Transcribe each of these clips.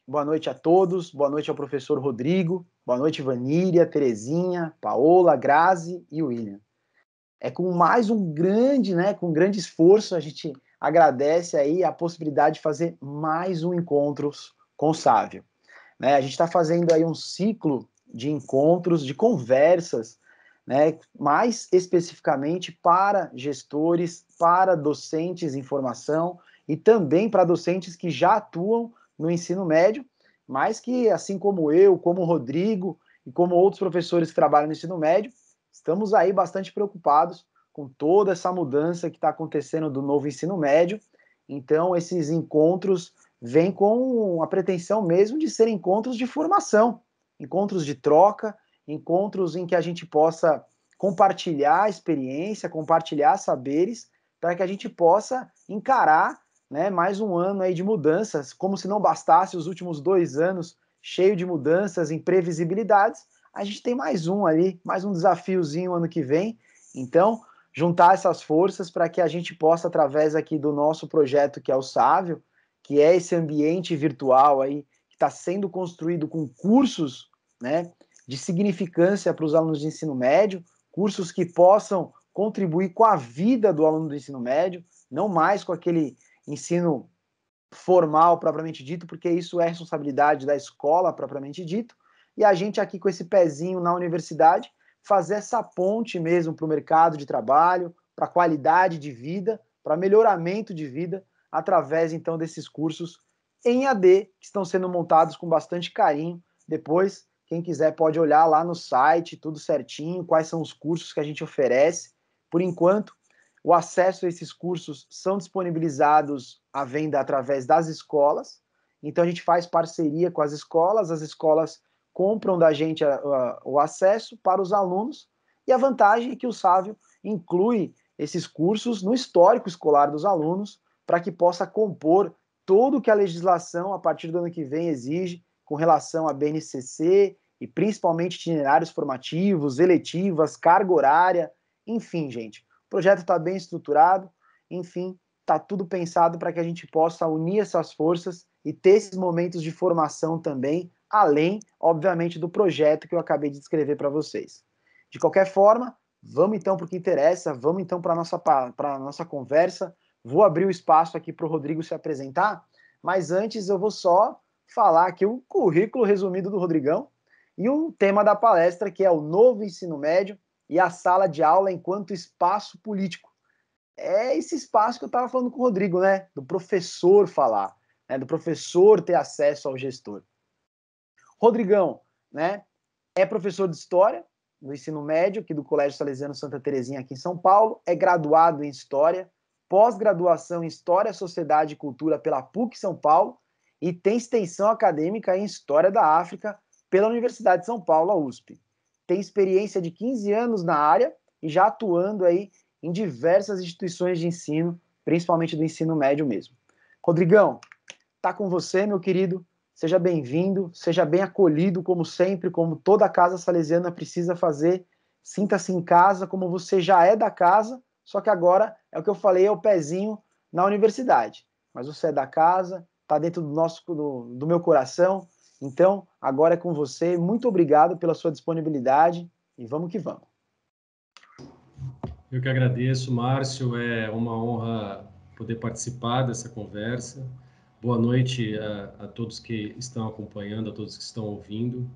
boa noite a todos, boa noite ao professor Rodrigo, boa noite Vanília, Terezinha, Paola, Grazi e William. É com mais um grande, com grande esforço, a gente agradece aí a possibilidade de fazer mais um Encontros com o Sávio. A gente está fazendo aí um ciclo de encontros, de conversas, mais especificamente para gestores, para docentes em formação e também para docentes que já atuam no ensino médio, mas que, assim como eu, como o Rodrigo e como outros professores que trabalham no ensino médio, estamos aí bastante preocupados com toda essa mudança que está acontecendo do novo ensino médio. Então, esses encontros vêm com a pretensão mesmo de serem encontros de formação, encontros de troca, encontros em que a gente possa compartilhar experiência, compartilhar saberes, para que a gente possa encarar mais um ano aí de mudanças, como se não bastasse os últimos 2 anos cheio de mudanças, imprevisibilidades, a gente tem mais um ali, mais um desafiozinho ano que vem. Então, juntar essas forças para que a gente possa, através aqui do nosso projeto, que é o Sávio, que é esse ambiente virtual aí, que está sendo construído com cursos de significância para os alunos de ensino médio, cursos que possam contribuir com a vida do aluno do ensino médio, não mais com aquele ensino formal propriamente dito, porque isso é responsabilidade da escola propriamente dito, e a gente aqui com esse pezinho na universidade, fazer essa ponte mesmo para o mercado de trabalho, para a qualidade de vida, para melhoramento de vida, através então desses cursos em AD, que estão sendo montados com bastante carinho. Depois, quem quiser pode olhar lá no site, tudo certinho, quais são os cursos que a gente oferece. Por enquanto, o acesso a esses cursos são disponibilizados à venda através das escolas, então a gente faz parceria com as escolas compram da gente o acesso para os alunos, e a vantagem é que o Sávio inclui esses cursos no histórico escolar dos alunos, para que possa compor tudo que a legislação, a partir do ano que vem, exige com relação à BNCC, e principalmente itinerários formativos, eletivas, carga horária, enfim, gente. O projeto está bem estruturado, enfim, está tudo pensado para que a gente possa unir essas forças e ter esses momentos de formação também, além, obviamente, do projeto que eu acabei de descrever para vocês. De qualquer forma, vamos então para o que interessa, vamos então para a nossa conversa. Vou abrir o espaço aqui para o Rodrigo se apresentar, mas antes eu vou só falar aqui o currículo resumido do Rodrigão e o tema da palestra, que é o novo ensino médio e a sala de aula enquanto espaço político. É esse espaço que eu estava falando com o Rodrigo, do professor falar, do professor ter acesso ao gestor. Rodrigão, é professor de História no ensino médio, aqui do Colégio Salesiano Santa Terezinha, aqui em São Paulo, é graduado em História, pós-graduação em História, Sociedade e Cultura pela PUC São Paulo e tem extensão acadêmica em História da África pela Universidade de São Paulo, a USP. Tem experiência de 15 anos na área e já atuando aí em diversas instituições de ensino, principalmente do ensino médio mesmo. Rodrigão, tá com você, meu querido. Seja bem-vindo, seja bem acolhido, como sempre, como toda casa salesiana precisa fazer. Sinta-se em casa, como você já é da casa, só que agora, é o que eu falei, é o pezinho na universidade. Mas você é da casa, está dentro do meu coração. Então, agora é com você. Muito obrigado pela sua disponibilidade e vamos que vamos. Eu que agradeço, Márcio. É uma honra poder participar dessa conversa. Boa noite a todos que estão acompanhando, a todos que estão ouvindo.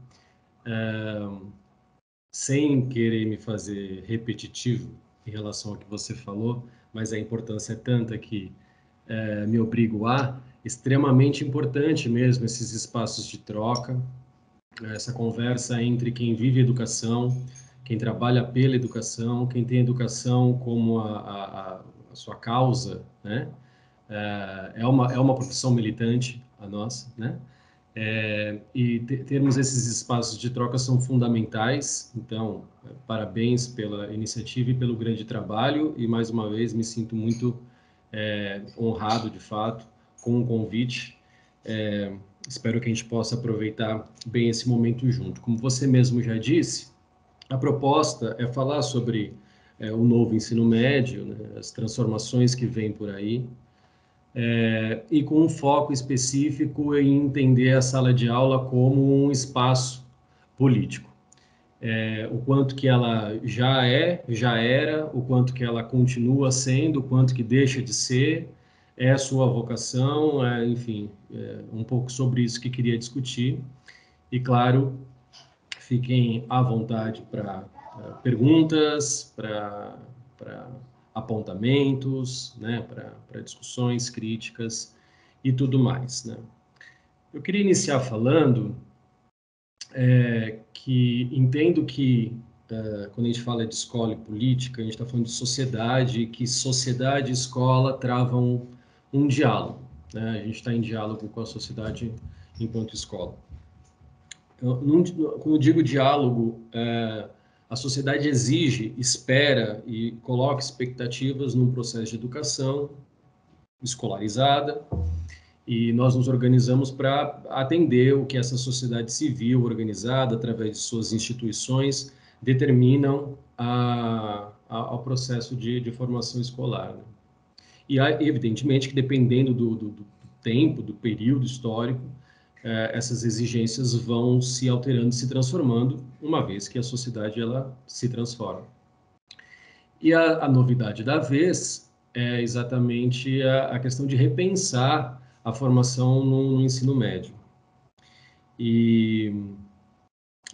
Sem querer me fazer repetitivo em relação ao que você falou, mas a importância é tanta que me obrigo extremamente importante mesmo esses espaços de troca, essa conversa entre quem vive educação, quem trabalha pela educação, quem tem educação como a sua causa, né? É uma profissão militante, a nossa, né? E termos esses espaços de troca são fundamentais. Então, parabéns pela iniciativa e pelo grande trabalho. E, mais uma vez, me sinto muito honrado, de fato, com o convite. Espero que a gente possa aproveitar bem esse momento junto. Como você mesmo já disse, a proposta é falar sobre o novo ensino médio, né, as transformações que vêm por aí. e com um foco específico em entender a sala de aula como um espaço político. O quanto que ela já era, o quanto que ela continua sendo, o quanto que deixa de ser, é a sua vocação, enfim, um pouco sobre isso que queria discutir. E, claro, fiquem à vontade para perguntas, para apontamentos, né, para discussões, críticas e tudo mais, né. Eu queria iniciar falando que entendo que quando a gente fala de escola e política, a gente está falando de sociedade, que sociedade e escola travam um diálogo, né? A gente está em diálogo com a sociedade enquanto escola. Quando eu digo diálogo, a sociedade exige, espera e coloca expectativas num processo de educação escolarizada, e nós nos organizamos para atender o que essa sociedade civil organizada, através de suas instituições, determinam ao processo de formação escolar, né? E, evidentemente, que dependendo do tempo, do período histórico, essas exigências vão se alterando e se transformando, uma vez que a sociedade ela se transforma. E a novidade da vez é exatamente a questão de repensar a formação no ensino médio. E,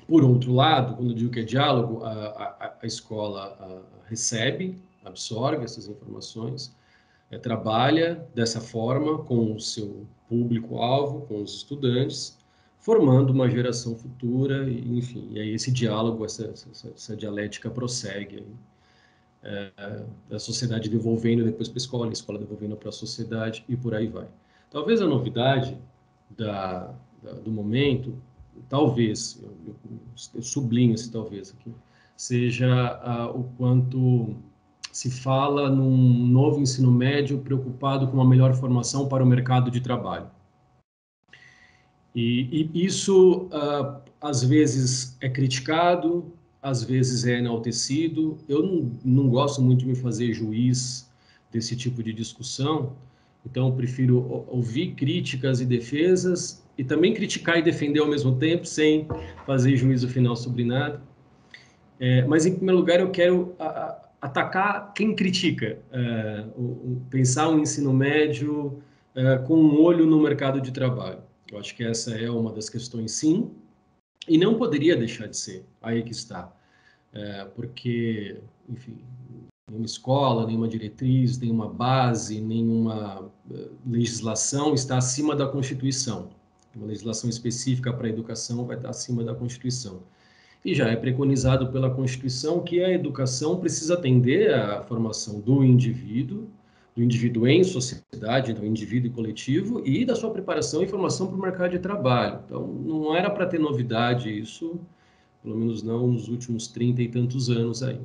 por outro lado, quando eu digo que é diálogo, a escola recebe, absorve essas informações, trabalha dessa forma com o seu público-alvo, com os estudantes, formando uma geração futura, e, enfim, e aí esse diálogo, essa dialética prossegue. A sociedade devolvendo depois para a escola devolvendo para a sociedade e por aí vai. Talvez a novidade do momento, talvez, eu sublinho esse talvez aqui, seja o quanto se fala num novo ensino médio preocupado com uma melhor formação para o mercado de trabalho. E isso, às vezes, é criticado, às vezes é enaltecido. Eu não gosto muito de me fazer juiz desse tipo de discussão, então eu prefiro ouvir críticas e defesas e também criticar e defender ao mesmo tempo, sem fazer juízo final sobre nada. Mas, em primeiro lugar, eu quero atacar quem critica, pensar um ensino médio com um olho no mercado de trabalho. Eu acho que essa é uma das questões, sim, e não poderia deixar de ser, aí que está. Porque, enfim, nenhuma escola, nenhuma diretriz, nenhuma base, nenhuma legislação está acima da Constituição. Uma legislação específica para a educação vai estar acima da Constituição. E já é preconizado pela Constituição que a educação precisa atender à formação do indivíduo em sociedade, do indivíduo e coletivo, e da sua preparação e formação para o mercado de trabalho. Então, não era para ter novidade isso, pelo menos não nos últimos 30 e tantos anos aí.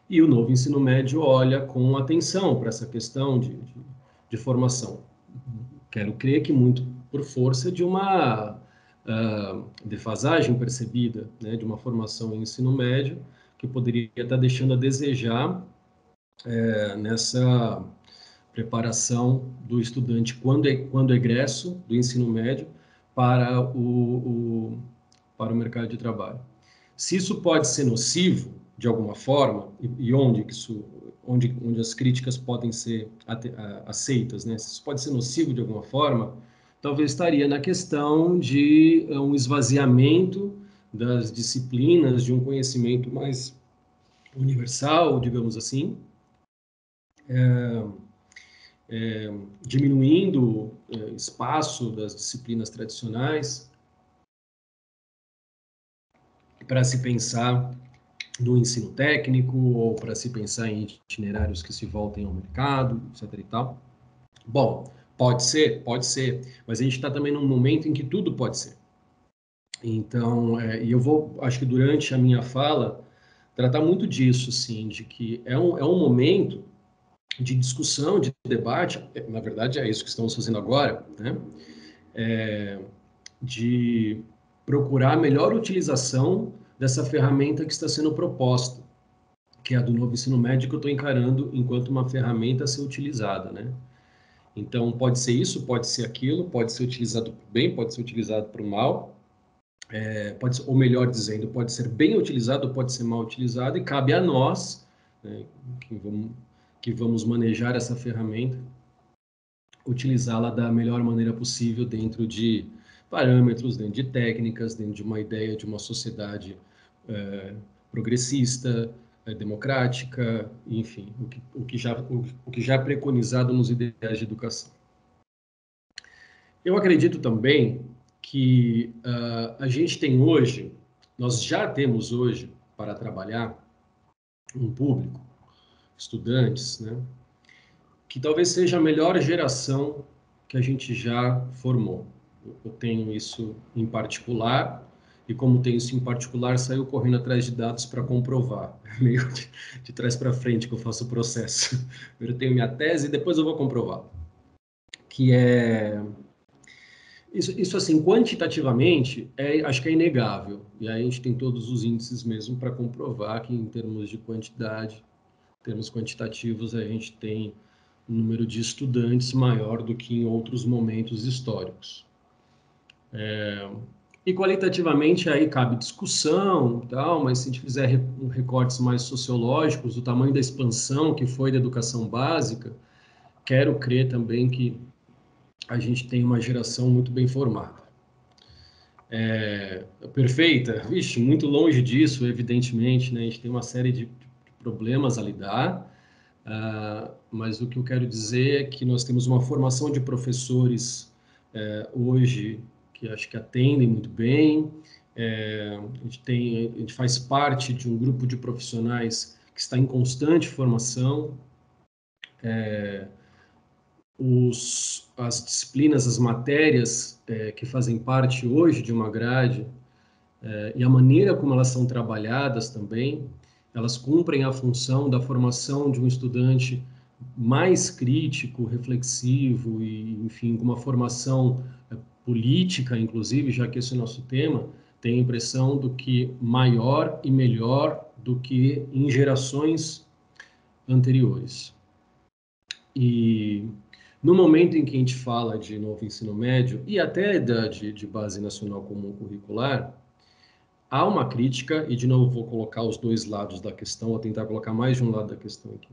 E o novo ensino médio olha com atenção para essa questão de formação. Quero crer que muito por força de uma defasagem percebida, né, de uma formação em ensino médio que poderia estar deixando a desejar nessa preparação do estudante quando egresso do ensino médio para para o mercado de trabalho. Se isso pode ser nocivo de alguma forma e onde as críticas podem ser aceitas, né? Se isso pode ser nocivo de alguma forma, talvez estaria na questão de um esvaziamento das disciplinas, de um conhecimento mais universal, digamos assim, diminuindo espaço das disciplinas tradicionais para se pensar no ensino técnico ou para se pensar em itinerários que se voltem ao mercado, etc. e tal. Bom, pode ser, mas a gente está também num momento em que tudo pode ser. Então, e eu vou, acho que durante a minha fala, tratar muito disso, sim, de que é um momento de discussão, de debate, na verdade é isso que estamos fazendo agora, né? De procurar a melhor utilização dessa ferramenta que está sendo proposta, que é a do novo ensino médio, que eu estou encarando enquanto uma ferramenta a ser utilizada, né? Então, pode ser isso, pode ser aquilo, pode ser utilizado para o bem, pode ser utilizado para o mal, pode ser, ou melhor dizendo, pode ser bem utilizado ou pode ser mal utilizado, e cabe a nós, né, que vamos manejar essa ferramenta, utilizá-la da melhor maneira possível dentro de parâmetros, dentro de técnicas, dentro de uma ideia de uma sociedade progressista, democrática, enfim, o que já é preconizado nos ideais de educação. Eu acredito também que a gente tem hoje, nós já temos hoje, para trabalhar, um público, estudantes, né, que talvez seja a melhor geração que a gente já formou. Eu tenho isso em particular, e como tenho isso em particular, saio correndo atrás de dados para comprovar. É meio de trás para frente que eu faço o processo. Eu tenho minha tese e depois eu vou comprovar. Que é... Isso assim, quantitativamente, acho que é inegável. E aí a gente tem todos os índices mesmo para comprovar que, em termos de quantidade, em termos quantitativos, a gente tem um número de estudantes maior do que em outros momentos históricos. E qualitativamente aí cabe discussão, tal, mas se a gente fizer recortes mais sociológicos, o tamanho da expansão que foi da educação básica, quero crer também que a gente tem uma geração muito bem formada. Perfeita? Vixe, muito longe disso, evidentemente, né? A gente tem uma série de problemas a lidar, mas o que eu quero dizer é que nós temos uma formação de professores hoje que acho que atendem muito bem. A gente faz parte de um grupo de profissionais que está em constante formação. As disciplinas, as matérias que fazem parte hoje de uma grade e a maneira como elas são trabalhadas também, elas cumprem a função da formação de um estudante mais crítico, reflexivo e, enfim, com uma formação política, inclusive, já que esse é o nosso tema, tem a impressão do que maior e melhor do que em gerações anteriores. E no momento em que a gente fala de novo ensino médio e até de base nacional comum curricular, há uma crítica, e de novo vou colocar os dois lados da questão, vou tentar colocar mais de um lado da questão aqui.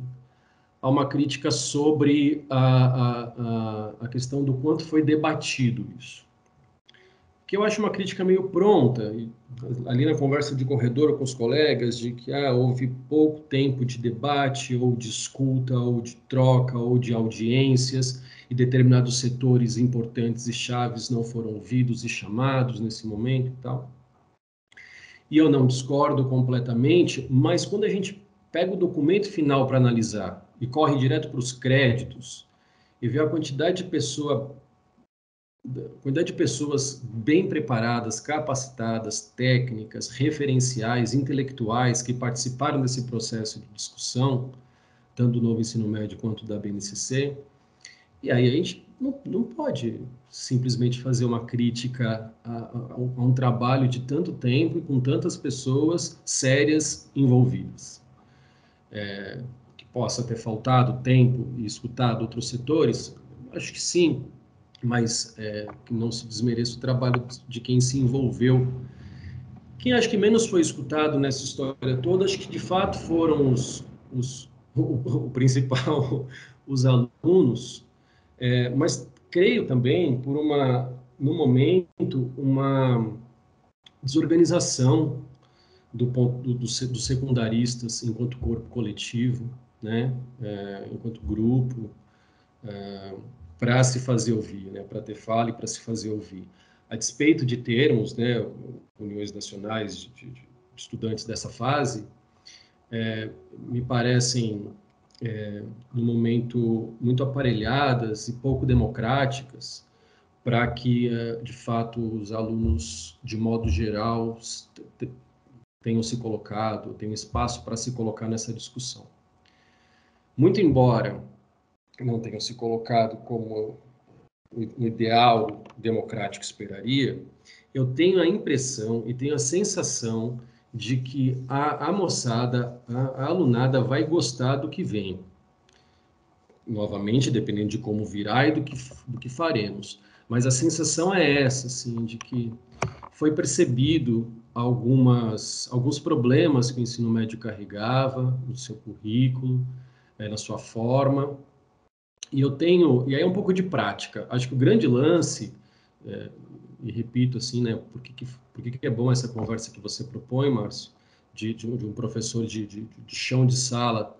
Há uma crítica sobre a questão do quanto foi debatido isso. Que eu acho uma crítica meio pronta, ali na conversa de corredor com os colegas, de que houve pouco tempo de debate, ou de escuta, ou de troca, ou de audiências, e determinados setores importantes e chaves não foram ouvidos e chamados nesse momento e tal. E eu não discordo completamente, mas quando a gente pega o documento final para analisar e corre direto para os créditos e vê a quantidade de pessoas bem preparadas, capacitadas, técnicas, referenciais, intelectuais que participaram desse processo de discussão, tanto do novo ensino médio quanto da BNCC, e aí a gente não pode simplesmente fazer uma crítica a um trabalho de tanto tempo e com tantas pessoas sérias envolvidas. Que possa ter faltado tempo e escutado outros setores, acho que sim, mas que não se desmereça o trabalho de quem se envolveu. Quem acho que menos foi escutado nessa história toda, acho que de fato foram o principal, os alunos, mas creio também por no momento, uma desorganização dos secundaristas enquanto corpo coletivo, né, enquanto grupo, para se fazer ouvir, né, para ter fala e para se fazer ouvir. A despeito de termos, né, uniões nacionais de estudantes dessa fase, me parecem, no momento, muito aparelhadas e pouco democráticas para que, de fato, os alunos, de modo geral, tenham se colocado, tenham espaço para se colocar nessa discussão. Muito embora não tenham se colocado como o ideal democrático esperaria, eu tenho a impressão e tenho a sensação de que a moçada, a alunada vai gostar do que vem. novamente, dependendo de como virá e do que faremos. Mas a sensação é essa, assim, de que foi percebido alguns problemas que o ensino médio carregava no seu currículo, na sua forma. E aí é um pouco de prática. Acho que o grande lance, é, e repito assim, né, por que é bom essa conversa que você propõe, Márcio, de um professor de chão de sala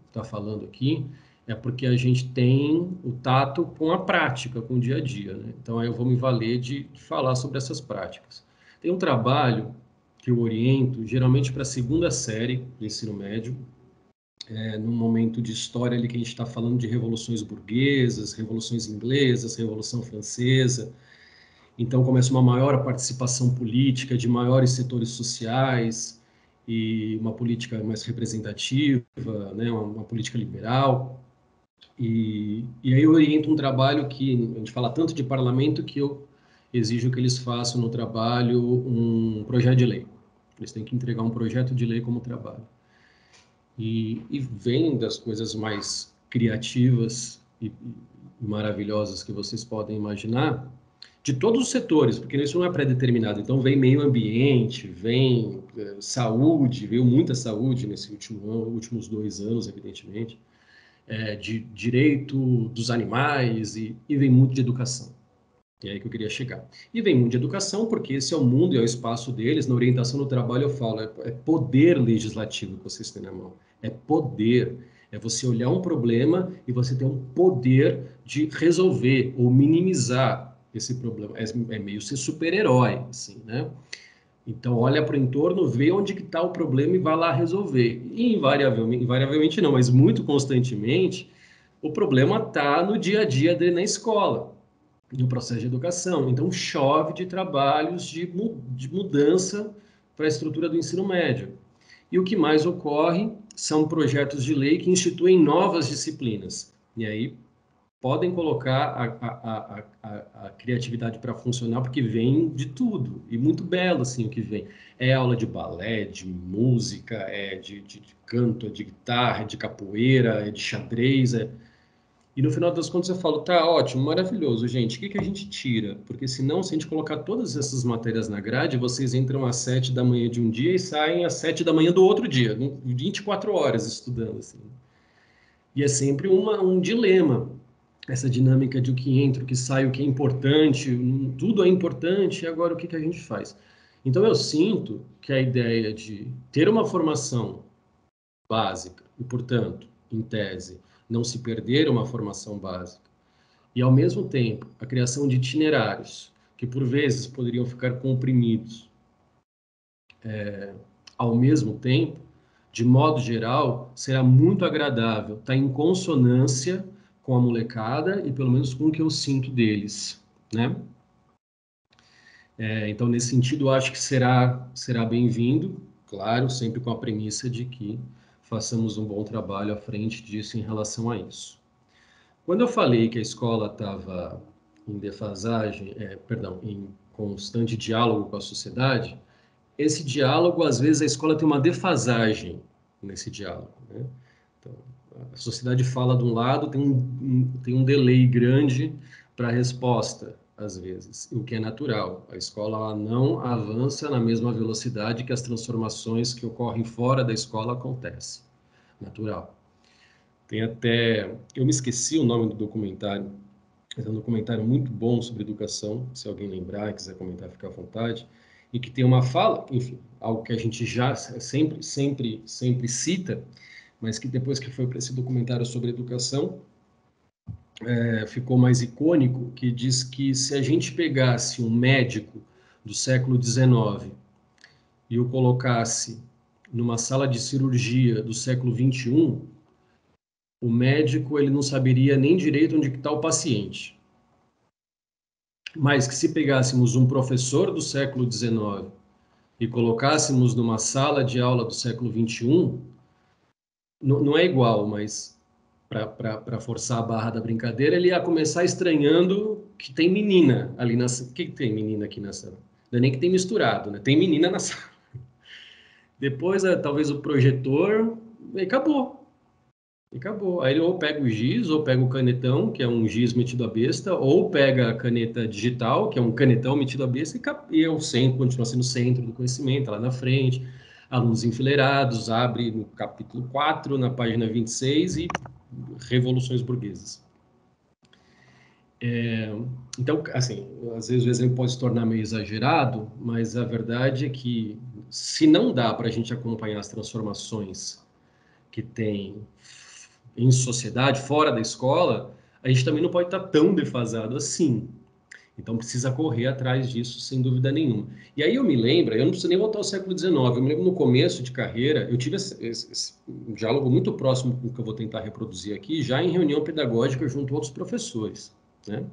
está falando aqui, é porque a gente tem o tato com a prática, com o dia a dia, né? Então, aí eu vou me valer de falar sobre essas práticas. Tem um trabalho que eu oriento, geralmente para a segunda série do ensino médio, num momento de história ali que a gente está falando de revoluções burguesas, revoluções inglesas, Revolução Francesa. Então, começa uma maior participação política de maiores setores sociais e uma política mais representativa, né, uma política liberal. E aí eu oriento um trabalho que a gente fala tanto de parlamento que eu exijo que eles façam no trabalho um projeto de lei. Eles têm que entregar um projeto de lei como trabalho. E vem das coisas mais criativas e maravilhosas que vocês podem imaginar, de todos os setores, porque isso não é pré-determinado. Então, vem meio ambiente, vem saúde, veio muita saúde nesse últimos 2 anos, evidentemente, de direito dos animais e vem muito de educação. É aí que eu queria chegar. E vem muito de educação, porque esse é o mundo e é o espaço deles. Na orientação do trabalho eu falo, é poder legislativo que vocês têm na mão. É poder. É você olhar um problema e você ter um poder de resolver ou minimizar esse problema. É meio ser super-herói, assim, né? Então, olha para o entorno, vê onde que está o problema e vai lá resolver. E invariavelmente não, mas muito constantemente, o problema está no dia a dia dele na escola, no processo de educação. Então, chove de trabalhos de mudança para a estrutura do ensino médio. E o que mais ocorre são projetos de lei que instituem novas disciplinas. E aí podem colocar a criatividade para funcionar, porque vem de tudo, e muito belo assim o que vem. É aula de balé, de música, de canto, é de guitarra, é de capoeira, é de xadrez, E no final das contas eu falo, tá ótimo, maravilhoso, gente, o que que a gente tira? Porque senão, se a gente colocar todas essas matérias na grade, vocês entram às 7 da manhã de um dia e saem às 7 da manhã do outro dia, 24 horas estudando, assim. E é sempre um dilema, essa dinâmica de o que entra, o que sai, o que é importante, tudo é importante, e agora o que que a gente faz? Então eu sinto que a ideia de ter uma formação básica e, portanto, em tese, não se perder uma formação básica, e ao mesmo tempo a criação de itinerários que por vezes poderiam ficar comprimidos, ao mesmo tempo, de modo geral, será muito agradável, está em consonância com a molecada e pelo menos com o que eu sinto deles, né? Então, nesse sentido, eu acho que será bem-vindo, claro, sempre com a premissa de que façamos um bom trabalho à frente disso em relação a isso. Quando eu falei que a escola estava em defasagem, perdão, em constante diálogo com a sociedade, esse diálogo, às vezes, a escola tem uma defasagem nesse diálogo, né? Então, a sociedade fala de um lado, tem um delay grande para a resposta, às vezes, o que é natural. A escola ela não avança na mesma velocidade que as transformações que ocorrem fora da escola acontecem. Natural. Tem até... Eu me esqueci o nome do documentário, mas é um documentário muito bom sobre educação, se alguém lembrar e quiser comentar, fica à vontade, e que tem uma fala, enfim, algo que a gente já sempre cita, mas que depois que foi para esse documentário sobre educação, ficou mais icônico, que diz que se a gente pegasse um médico do século XIX e o colocasse numa sala de cirurgia do século XXI, o médico ele não saberia nem direito onde está o paciente. Mas que se pegássemos um professor do século XIX e colocássemos numa sala de aula do século XXI, não é igual, mas para forçar a barra da brincadeira, ele ia começar estranhando que tem menina ali na sala. O que tem menina aqui na sala? Não é nem que tem misturado, né? Tem menina na sala. Depois, talvez o projetor, e acabou. E acabou. Aí ele ou pega o giz, ou pega o canetão, que é um giz metido a besta, ou pega a caneta digital, que é um canetão metido a besta, e é o centro, continua sendo o centro do conhecimento, lá na frente. Alunos enfileirados, abre no capítulo 4, na página 26, e revoluções burguesas. Então, assim, às vezes o exemplo pode se tornar meio exagerado, mas a verdade é que se não dá para a gente acompanhar as transformações que tem em sociedade, fora da escola, a gente também não pode estar tão defasado assim. Então precisa correr atrás disso, sem dúvida nenhuma. E aí eu me lembro, eu não preciso nem voltar ao século XIX, eu me lembro no começo de carreira, eu tive esse um diálogo muito próximo com o que eu vou tentar reproduzir aqui, já em reunião pedagógica junto a outros professores, né?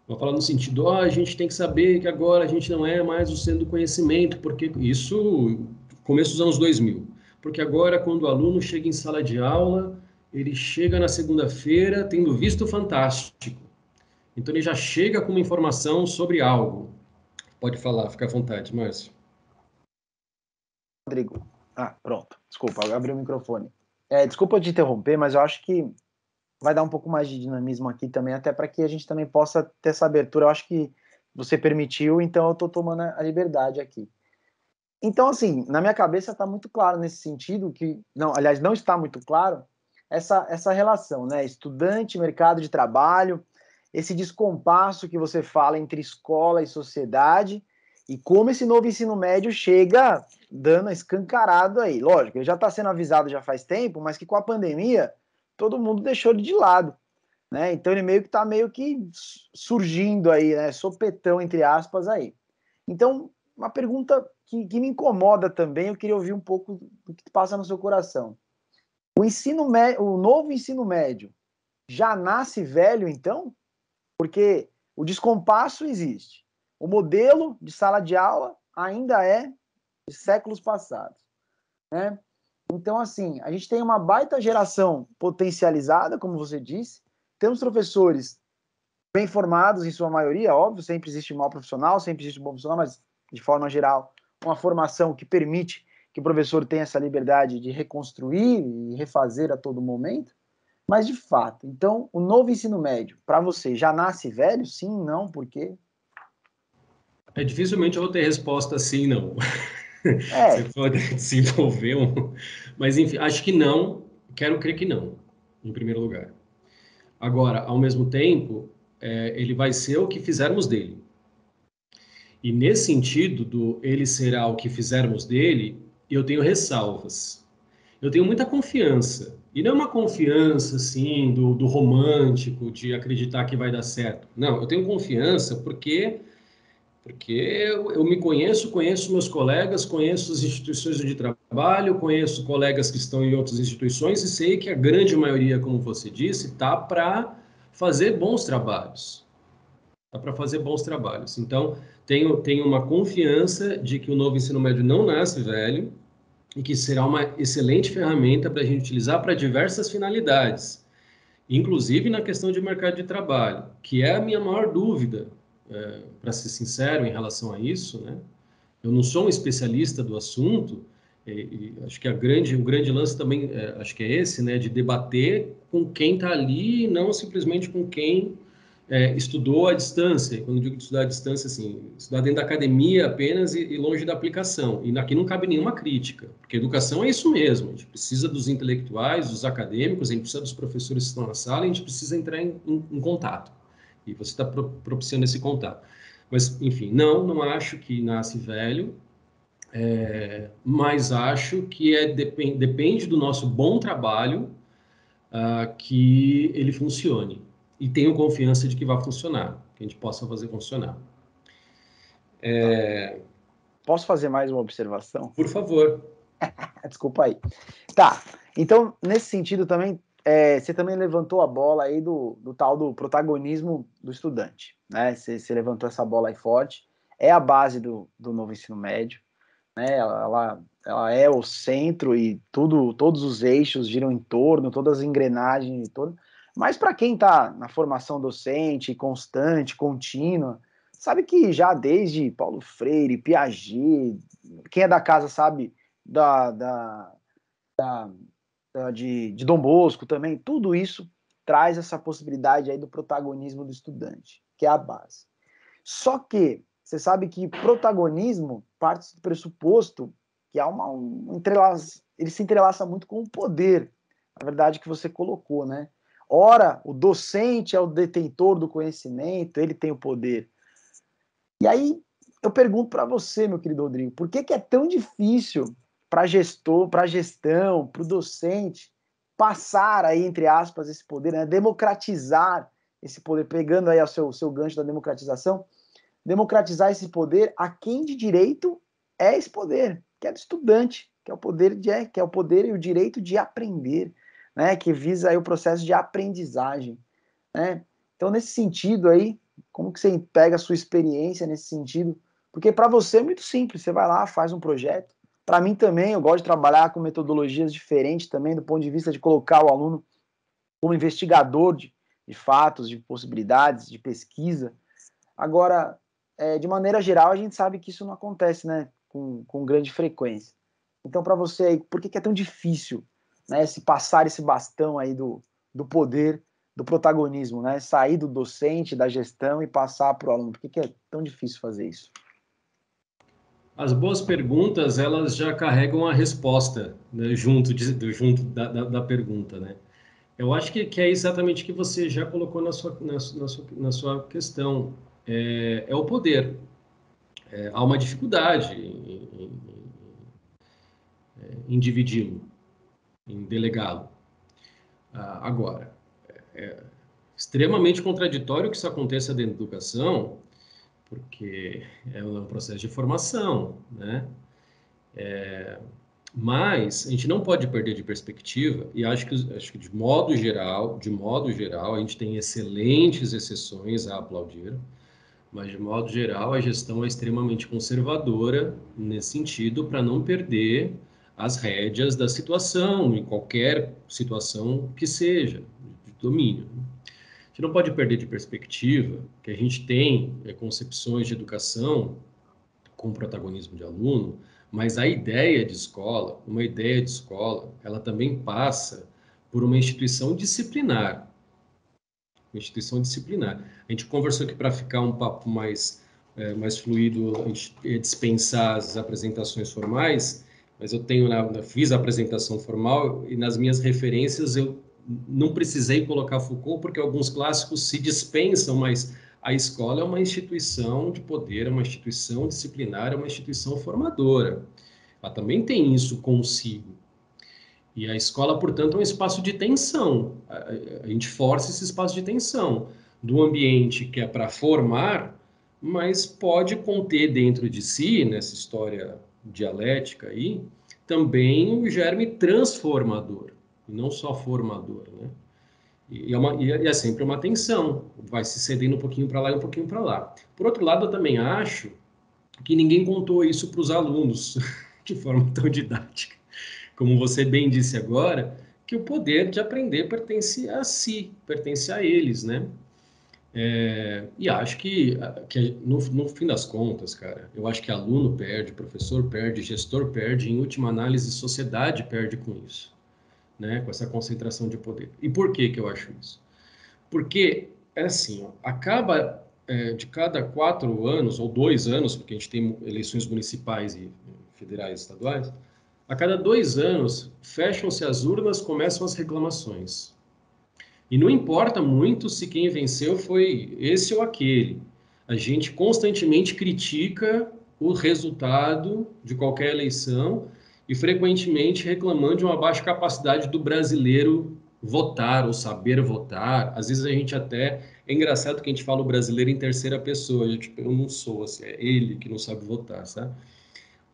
Vou falar no sentido, a gente tem que saber que agora a gente não é mais o centro do conhecimento, porque isso, começo dos anos 2000. Porque agora, quando o aluno chega em sala de aula, ele chega na segunda-feira tendo visto o Fantástico. Então, ele já chega com uma informação sobre algo. Pode falar, fica à vontade, Márcio. Rodrigo. Ah, pronto. Desculpa, eu abri o microfone. Desculpa te interromper, mas eu acho que vai dar um pouco mais de dinamismo aqui também, até para que a gente também possa ter essa abertura. Eu acho que você permitiu, então eu estou tomando a liberdade aqui. Então, assim, na minha cabeça está muito claro nesse sentido que, não, aliás, não está muito claro essa relação, né? Estudante, mercado de trabalho, esse descompasso que você fala entre escola e sociedade e como esse novo ensino médio chega dando escancarado aí. Lógico, ele já está sendo avisado já faz tempo, mas que com a pandemia todo mundo deixou ele de lado, né? Então ele meio que está meio que surgindo aí, né? Sopetão, entre aspas, aí. Então, uma pergunta que me incomoda também, eu queria ouvir um pouco do que passa no seu coração. O novo ensino médio já nasce velho, então? Porque o descompasso existe. O modelo de sala de aula ainda é de séculos passados, né? Então, assim, a gente tem uma baita geração potencializada, como você disse, temos professores bem formados, em sua maioria, óbvio, sempre existe mau profissional, sempre existe bom profissional, mas, de forma geral, uma formação que permite que o professor tenha essa liberdade de reconstruir e refazer a todo momento, mas, de fato, então, o novo ensino médio, para você, já nasce velho? Sim, não, por quê? Dificilmente eu vou ter resposta sim, não. Você É, pode desenvolver um... Mas, enfim, acho que não, quero crer que não, em primeiro lugar. Agora, ao mesmo tempo, ele vai ser o que fizermos dele. E nesse sentido, do ele será o que fizermos dele, eu tenho ressalvas. Eu tenho muita confiança. E não é uma confiança, assim, do romântico, de acreditar que vai dar certo. Não, eu tenho confiança porque eu me conheço, conheço meus colegas, conheço as instituições de trabalho, conheço colegas que estão em outras instituições e sei que a grande maioria, como você disse, está para fazer bons trabalhos. Está para fazer bons trabalhos. Então, tenho uma confiança de que o novo ensino médio não nasce velho e que será uma excelente ferramenta para a gente utilizar para diversas finalidades, inclusive na questão de mercado de trabalho, que é a minha maior dúvida, para ser sincero, em relação a isso, né? Eu não sou um especialista do assunto, e acho que o grande lance também, acho que é esse, né, de debater com quem está ali e não simplesmente com quem estudou à distância. E quando eu digo estudar à distância, assim, estudar dentro da academia apenas e longe da aplicação. E aqui não cabe nenhuma crítica, porque educação é isso mesmo. A gente precisa dos intelectuais, dos acadêmicos, a gente precisa dos professores que estão na sala, a gente precisa entrar em contato. E você está propiciando esse contato. Mas, enfim, não acho que nasce velho, mas acho que depende do nosso bom trabalho que ele funcione. E tenho confiança de que vai funcionar, que a gente possa fazer funcionar. tá. Posso fazer mais uma observação? Por favor. Desculpa aí. Tá, então, nesse sentido também, você também levantou a bola aí do tal do protagonismo do estudante, né? Você levantou essa bola aí forte, é a base do novo ensino médio, né? Ela é o centro e todos os eixos giram em torno, todas as engrenagens em torno, mas para quem está na formação docente, constante, contínua, sabe que já desde Paulo Freire, Piaget, quem é da casa sabe da de Dom Bosco também, tudo isso traz essa possibilidade aí do protagonismo do estudante, que é a base. Só que você sabe que protagonismo parte do pressuposto que há ele se entrelaça muito com o poder, na verdade, que você colocou, né? Ora, o docente é o detentor do conhecimento, ele tem o poder. E aí eu pergunto para você, meu querido Rodrigo, por que é tão difícil para gestor, para a gestão, para o docente passar aí, entre aspas, esse poder, né? Democratizar esse poder, pegando aí o seu gancho da democratização, democratizar esse poder a quem de direito é esse poder, que é do estudante, que é o poder e o direito de aprender, né? Que visa aí o processo de aprendizagem, né? Então, nesse sentido aí, como que você pega a sua experiência nesse sentido? Porque para você é muito simples, você vai lá, faz um projeto. Para mim também, eu gosto de trabalhar com metodologias diferentes também, do ponto de vista de colocar o aluno como investigador de fatos, de possibilidades, de pesquisa. Agora, de maneira geral, a gente sabe que isso não acontece, né, com grande frequência. Então, para você aí, por que é tão difícil, né, se passar esse bastão aí do poder, do protagonismo, né, sair do docente, da gestão e passar para o aluno? Por que é tão difícil fazer isso? As boas perguntas, elas já carregam a resposta, né, junto da pergunta, né? Eu acho que é exatamente o que você já colocou na sua questão. É o poder. Há uma dificuldade em dividi-lo, em delegá-lo. Agora, é extremamente contraditório que isso aconteça dentro da educação, porque é um processo de formação, né? Mas a gente não pode perder de perspectiva, e acho que de modo geral, a gente tem excelentes exceções a aplaudir, mas de modo geral a gestão é extremamente conservadora nesse sentido para não perder as rédeas da situação, em qualquer situação que seja, de domínio. A gente não pode perder de perspectiva que a gente tem concepções de educação com protagonismo de aluno, mas a ideia de escola, uma ideia de escola, ela também passa por uma instituição disciplinar. Uma instituição disciplinar. A gente conversou aqui para ficar um papo mais fluido, a gente ia dispensar as apresentações formais, mas eu fiz a apresentação formal e nas minhas referências eu não precisei colocar Foucault porque alguns clássicos se dispensam, mas a escola é uma instituição de poder, é uma instituição disciplinar, é uma instituição formadora. Ela também tem isso consigo. E a escola, portanto, é um espaço de tensão. A gente força esse espaço de tensão do ambiente que é para formar, mas pode conter dentro de si, nessa história dialética aí, também o germe transformador, e não só formador, né? E é sempre uma tensão, vai se cedendo um pouquinho para lá e um pouquinho para lá. Por outro lado, eu também acho que ninguém contou isso para os alunos de forma tão didática. Como você bem disse agora, que o poder de aprender pertence a si, pertence a eles, né? E acho que no fim das contas, cara, eu acho que aluno perde, professor perde, gestor perde, em última análise, sociedade perde com isso, né? Com essa concentração de poder. E por que eu acho isso? Porque, é assim, ó, de cada 4 anos, ou 2 anos, porque a gente tem eleições municipais e federais e estaduais, a cada 2 anos, fecham-se as urnas, começam as reclamações. E não importa muito se quem venceu foi esse ou aquele. A gente constantemente critica o resultado de qualquer eleição e frequentemente reclamando de uma baixa capacidade do brasileiro votar ou saber votar. Às vezes a gente até... É engraçado que a gente fala o brasileiro em terceira pessoa. Eu não sou assim, é ele que não sabe votar, sabe?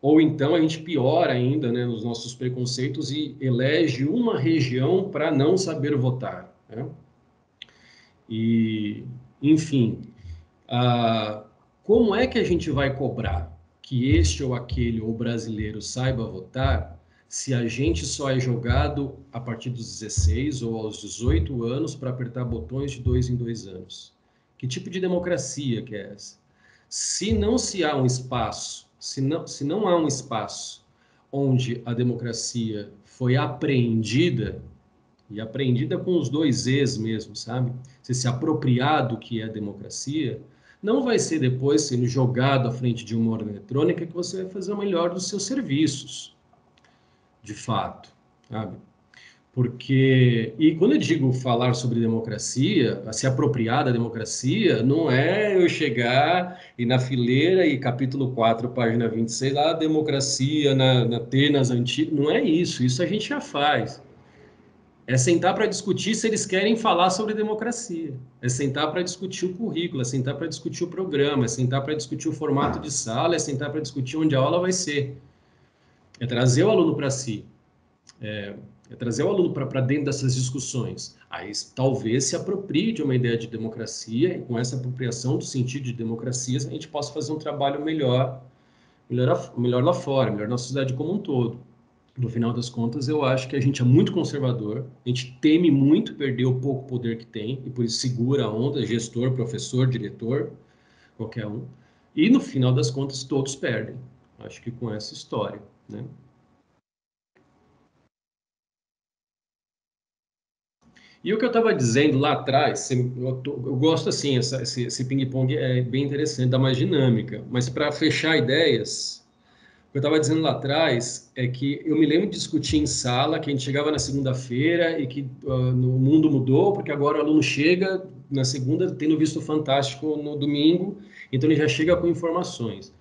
Ou então a gente piora ainda, né, nos nossos preconceitos e elege uma região para não saber votar, né? E, enfim, ah, como é que a gente vai cobrar que este ou aquele ou brasileiro saiba votar se a gente só é jogado a partir dos 16 ou aos 18 anos para apertar botões de 2 em 2 anos? Que tipo de democracia que é essa? Se não há um espaço onde a democracia foi apreendida, e apreendida com os dois Es mesmo, sabe? Você se apropriar do que é democracia, não vai ser depois sendo jogado à frente de uma urna eletrônica que você vai fazer o melhor dos seus serviços, de fato, sabe? Porque, e quando eu digo falar sobre democracia, se apropriar da democracia, não é eu chegar e na fileira e capítulo 4, página 26, lá, democracia na Atenas antigas, não é isso, isso a gente já faz. É sentar para discutir se eles querem falar sobre democracia, é sentar para discutir o currículo, é sentar para discutir o programa, é sentar para discutir o formato de sala, é sentar para discutir onde a aula vai ser, é trazer o aluno para si. É trazer o aluno para dentro dessas discussões. Aí talvez se aproprie de uma ideia de democracia, e com essa apropriação do sentido de democracia, a gente possa fazer um trabalho melhor lá fora, melhor na sociedade como um todo. No final das contas, eu acho que a gente é muito conservador, a gente teme muito perder o pouco poder que tem, e por isso segura a onda, gestor, professor, diretor, qualquer um. E no final das contas, todos perdem. Acho que com essa história, né? E o que eu estava dizendo lá atrás, eu gosto assim, esse ping-pong é bem interessante, dá mais dinâmica, mas para fechar ideias, o que eu estava dizendo lá atrás é que eu me lembro de discutir em sala, que a gente chegava na segunda-feira e que no mundo mudou, porque agora o aluno chega na segunda tendo visto o Fantástico no domingo, então ele já chega com informações.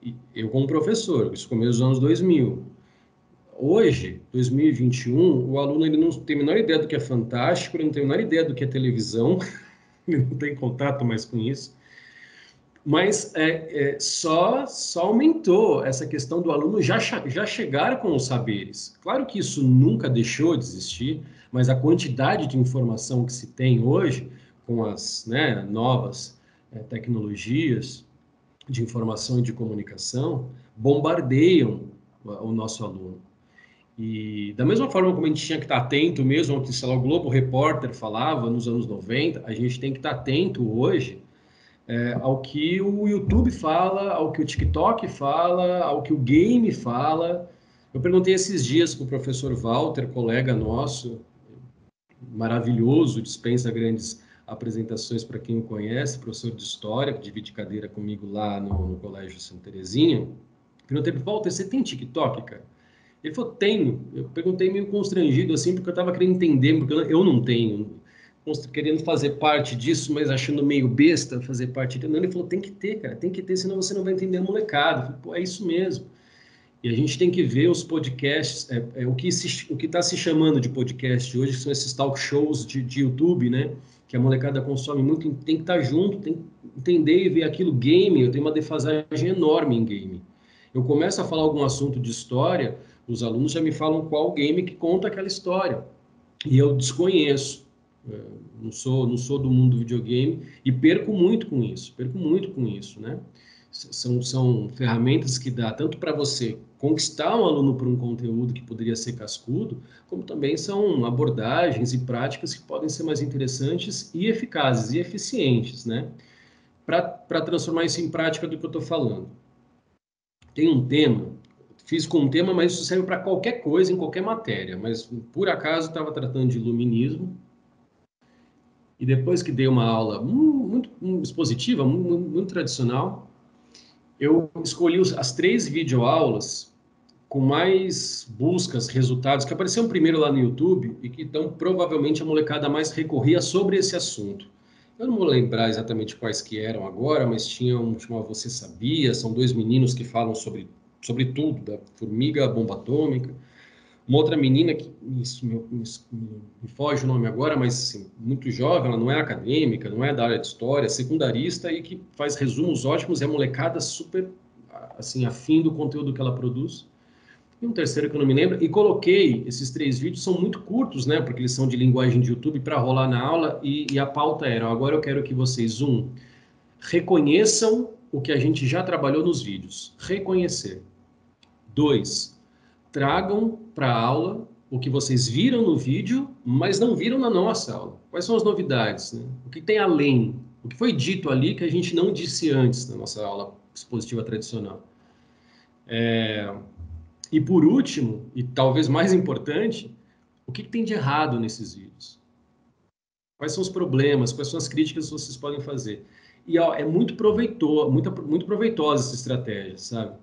E eu como professor, isso começo dos anos 2000. Hoje, 2021, o aluno ele não tem a menor ideia do que é fantástico, ele não tem a menor ideia do que é televisão, ele não tem contato mais com isso. Mas só aumentou essa questão do aluno já chegar com os saberes. Claro que isso nunca deixou de existir, mas a quantidade de informação que se tem hoje, com as novas tecnologias de informação e de comunicação, bombardeiam o nosso aluno. E da mesma forma como a gente tinha que estar atento mesmo ao que, sei lá, o Globo Repórter falava nos anos 90, a gente tem que estar atento hoje ao que o YouTube fala, ao que o TikTok fala, ao que o game fala. Eu perguntei esses dias para o professor Walter, colega nosso, maravilhoso, dispensa grandes apresentações para quem o conhece, professor de História, que divide cadeira comigo lá no Colégio Santa Terezinha. Perguntei para o Walter, você tem TikTok, cara? Ele falou, tenho. Eu perguntei meio constrangido, assim, porque eu estava querendo entender, porque eu não tenho. Querendo fazer parte disso, mas achando meio besta fazer parte disso. Ele falou, tem que ter, cara, tem que ter, senão você não vai entender a molecada. Eu falei, pô, é isso mesmo. E a gente tem que ver os podcasts, o que está se chamando de podcast hoje, que são esses talk shows de YouTube, né? Que a molecada consome muito, tem que estar junto, tem que entender e ver aquilo. Game, eu tenho uma defasagem enorme em game. Eu começo a falar algum assunto de história, os alunos já me falam qual game que conta aquela história. E eu desconheço. Não sou do mundo do videogame e perco muito com isso, né? São ferramentas que dá tanto para você conquistar um aluno por um conteúdo que poderia ser cascudo, como também são abordagens e práticas que podem ser mais interessantes e eficazes e eficientes, né? Para transformar isso em prática do que eu estou falando. Tem um tema, fiz com um tema, mas isso serve para qualquer coisa, em qualquer matéria. Mas, por acaso, estava tratando de iluminismo. E depois que dei uma aula muito expositiva, muito tradicional, eu escolhi as 3 videoaulas com mais buscas, resultados, que apareceram primeiro lá no YouTube e que então provavelmente a molecada mais recorria sobre esse assunto. Eu não vou lembrar exatamente quais que eram agora, mas tinha uma Você Sabia? São 2 meninos que falam sobre tudo, da formiga à bomba atômica. Uma outra menina, que me foge o nome agora, mas assim, muito jovem, ela não é acadêmica, não é da área de história, é secundarista e que faz resumos ótimos e a molecada super assim, afim do conteúdo que ela produz. E um terceiro que eu não me lembro, e coloquei, esses 3 vídeos são muito curtos, né, porque eles são de linguagem de YouTube para rolar na aula, e a pauta era, agora eu quero que vocês, reconheçam o que a gente já trabalhou nos vídeos, reconhecer. 2, tragam para a aula o que vocês viram no vídeo, mas não viram na nossa aula. Quais são as novidades, né? O que tem além? O que foi dito ali que a gente não disse antes na nossa aula expositiva tradicional? E por último, e talvez mais importante, o que tem de errado nesses vídeos? Quais são os problemas? Quais são as críticas que vocês podem fazer? E ó, é muito muito proveitosa essa estratégia, sabe?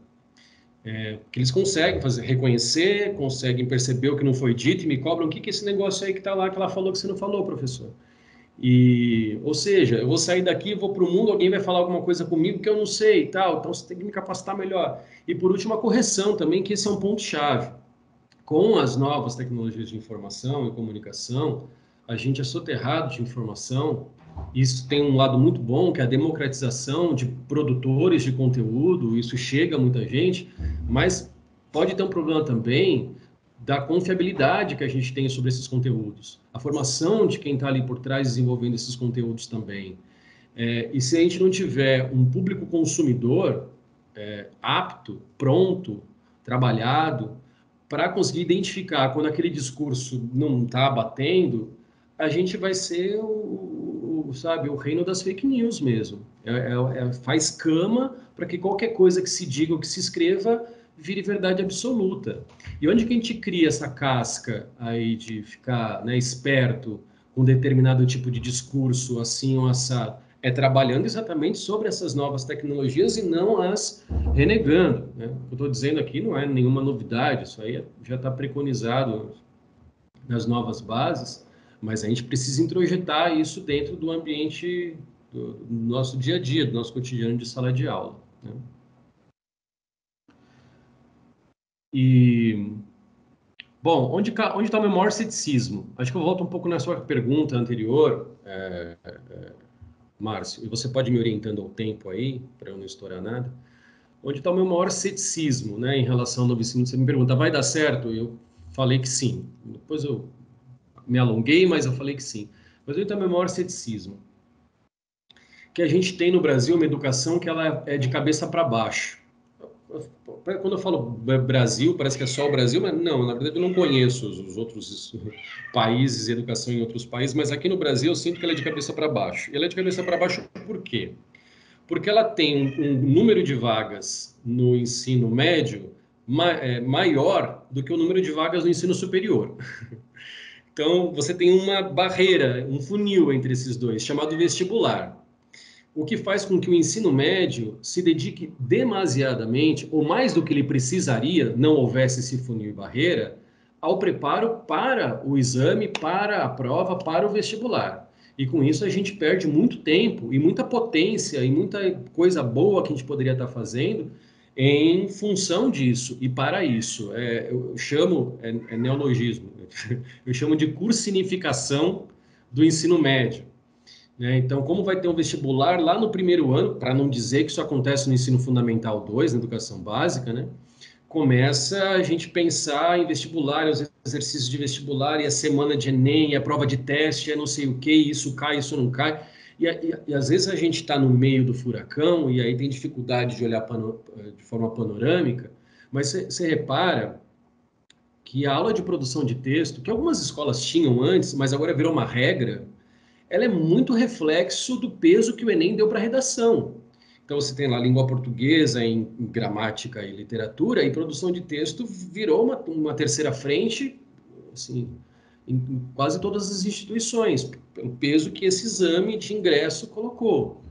Que eles conseguem reconhecer, conseguem perceber o que não foi dito e me cobram o que é esse negócio aí que está lá, que ela falou que você não falou, professor. Ou seja, eu vou sair daqui, vou para o mundo, alguém vai falar alguma coisa comigo que eu não sei e tal, então você tem que me capacitar melhor. E por último, a correção também, que esse é um ponto-chave. Com as novas tecnologias de informação e comunicação, a gente é soterrado de informação. Isso tem um lado muito bom, que é a democratização de produtores de conteúdo, isso chega a muita gente, mas pode ter um problema também da confiabilidade que a gente tem sobre esses conteúdos, a formação de quem está ali por trás desenvolvendo esses conteúdos também. E se a gente não tiver um público consumidor apto, pronto, trabalhado, para conseguir identificar quando aquele discurso não está batendo, a gente vai ser sabe, o reino das fake news mesmo. Faz cama para que qualquer coisa que se diga ou que se escreva vire verdade absoluta. E onde que a gente cria essa casca aí de ficar, né, esperto com determinado tipo de discurso assim ou assado? É trabalhando exatamente sobre essas novas tecnologias e não as renegando. Né? O que eu estou dizendo aqui não é nenhuma novidade, isso aí já está preconizado nas novas bases, mas a gente precisa introjetar isso dentro do ambiente do nosso dia a dia, do nosso cotidiano de sala de aula. Né? E, bom, onde está o meu maior ceticismo? Acho que eu volto um pouco na sua pergunta anterior, Márcio, e você pode me orientando ao tempo aí, para eu não estourar nada. Onde está o meu maior ceticismo, né, em relação ao novo ensino? Você me pergunta, vai dar certo? Eu falei que sim. Depois eu me alonguei, mas eu falei que sim. Mas onde está o meu maior ceticismo? Que a gente tem no Brasil uma educação que ela é de cabeça para baixo. Quando eu falo Brasil, parece que é só o Brasil, mas não, na verdade eu não conheço os outros países, educação em outros países, mas aqui no Brasil eu sinto que ela é de cabeça para baixo. E ela é de cabeça para baixo por quê? Porque ela tem um número de vagas no ensino médio maior do que o número de vagas no ensino superior. Então, você tem uma barreira, um funil entre esses dois, chamado vestibular. O que faz com que o ensino médio se dedique demasiadamente, ou mais do que ele precisaria, não houvesse esse funil e barreira, ao preparo para o exame, para a prova, para o vestibular. E com isso a gente perde muito tempo e muita potência e muita coisa boa que a gente poderia estar fazendo em função disso e para isso. Eu chamo, neologismo, eu chamo de cursinificação do ensino médio. Né? Então, como vai ter um vestibular lá no primeiro ano, para não dizer que isso acontece no ensino fundamental 2, na educação básica, né? Começa a gente pensar em vestibular, os exercícios de vestibular, e a semana de Enem, e a prova de teste, é não sei o que, isso cai, isso não cai. E às vezes a gente está no meio do furacão, e aí tem dificuldade de olhar de forma panorâmica, mas você repara que a aula de produção de texto, que algumas escolas tinham antes, mas agora virou uma regra, ela é muito reflexo do peso que o Enem deu para a redação. Então, você tem lá língua portuguesa, em gramática e literatura, e produção de texto virou uma terceira frente, assim, em quase todas as instituições, pelo peso que esse exame de ingresso colocou.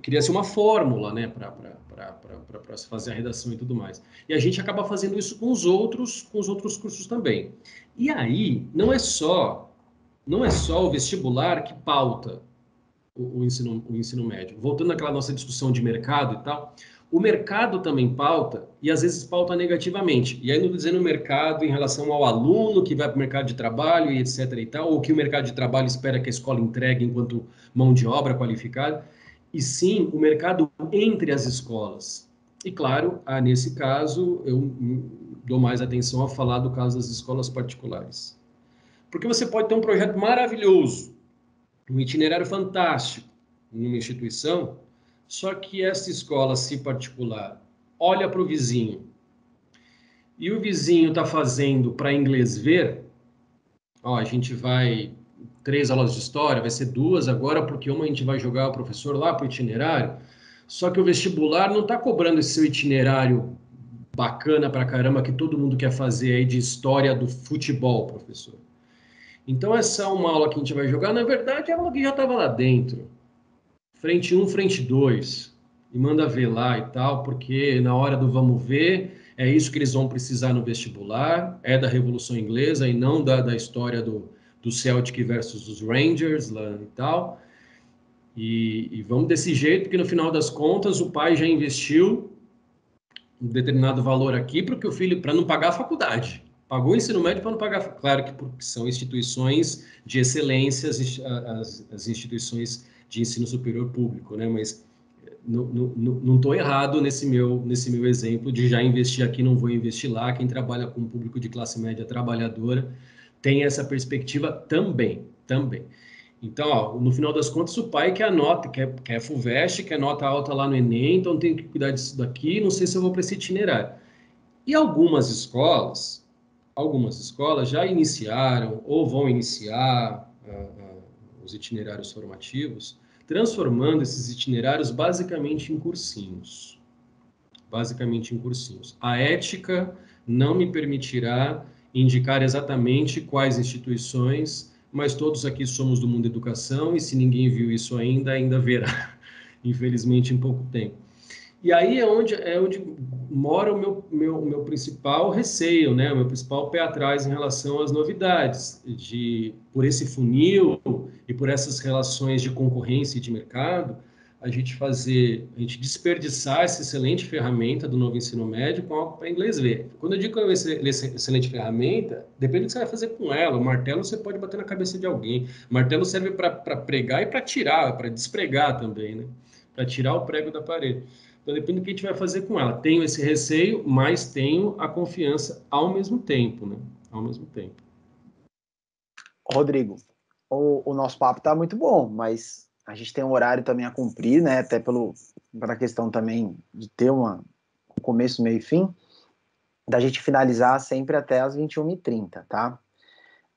Cria-se uma fórmula, né, para se fazer a redação e tudo mais. E a gente acaba fazendo isso com os outros cursos também. E aí, não é só o vestibular que pauta o ensino médio. Voltando àquela nossa discussão de mercado e tal, o mercado também pauta e às vezes pauta negativamente. E aí não estou dizendo o mercado em relação ao aluno que vai para o mercado de trabalho e etc. e tal, ou que o mercado de trabalho espera que a escola entregue enquanto mão de obra qualificada, e sim o mercado entre as escolas. E claro, nesse caso, eu dou mais atenção a falar do caso das escolas particulares. Porque você pode ter um projeto maravilhoso, um itinerário fantástico numa instituição, só que essa escola, se particular, olha para o vizinho e o vizinho está fazendo para inglês ver, ó, a gente vai 3 aulas de história, vai ser 2 agora, porque uma a gente vai jogar o professor lá para o itinerário, só que o vestibular não está cobrando esse seu itinerário bacana pra caramba que todo mundo quer fazer aí de história do futebol, professor. Então, essa é uma aula que a gente vai jogar, na verdade, é uma que já estava lá dentro. Frente 1, frente 2. E manda ver lá e tal, porque na hora do vamos ver, é isso que eles vão precisar no vestibular, é da Revolução Inglesa e não da história do Celtic versus os Rangers lá e tal. E vamos desse jeito, porque no final das contas o pai já investiu um determinado valor aqui para que o filho, para não pagar a faculdade. Pagou o ensino médio para não pagar. Claro que porque são instituições de excelência, as instituições de ensino superior público, né? Mas não estou errado nesse meu exemplo de já investir aqui, não vou investir lá. Quem trabalha com o público de classe média trabalhadora tem essa perspectiva também. Então, ó, no final das contas, o pai quer a nota, quer FUVEST, quer nota alta lá no Enem, então tem que cuidar disso daqui, não sei se eu vou para esse itinerário. E algumas escolas já iniciaram ou vão iniciar os itinerários formativos, transformando esses itinerários basicamente em cursinhos. A ética não me permitirá indicar exatamente quais instituições, mas todos aqui somos do mundo da educação e se ninguém viu isso ainda verá, infelizmente, em pouco tempo. E aí é onde mora o meu principal receio, né? O meu principal pé atrás em relação às novidades, por esse funil e por essas relações de concorrência e de mercado, a gente desperdiçar essa excelente ferramenta do novo ensino médio com algo para inglês ver. Quando eu digo que é uma excelente ferramenta, depende do que você vai fazer com ela. O martelo você pode bater na cabeça de alguém. O martelo serve para pregar e para tirar, para despregar também, né? Para tirar o prego da parede. Então, depende do que a gente vai fazer com ela. Tenho esse receio, mas tenho a confiança ao mesmo tempo, né? Ao mesmo tempo. Rodrigo, o nosso papo está muito bom, mas a gente tem um horário também a cumprir, né? Até pela questão também de ter um começo, meio e fim, da gente finalizar sempre até as 21h30, tá?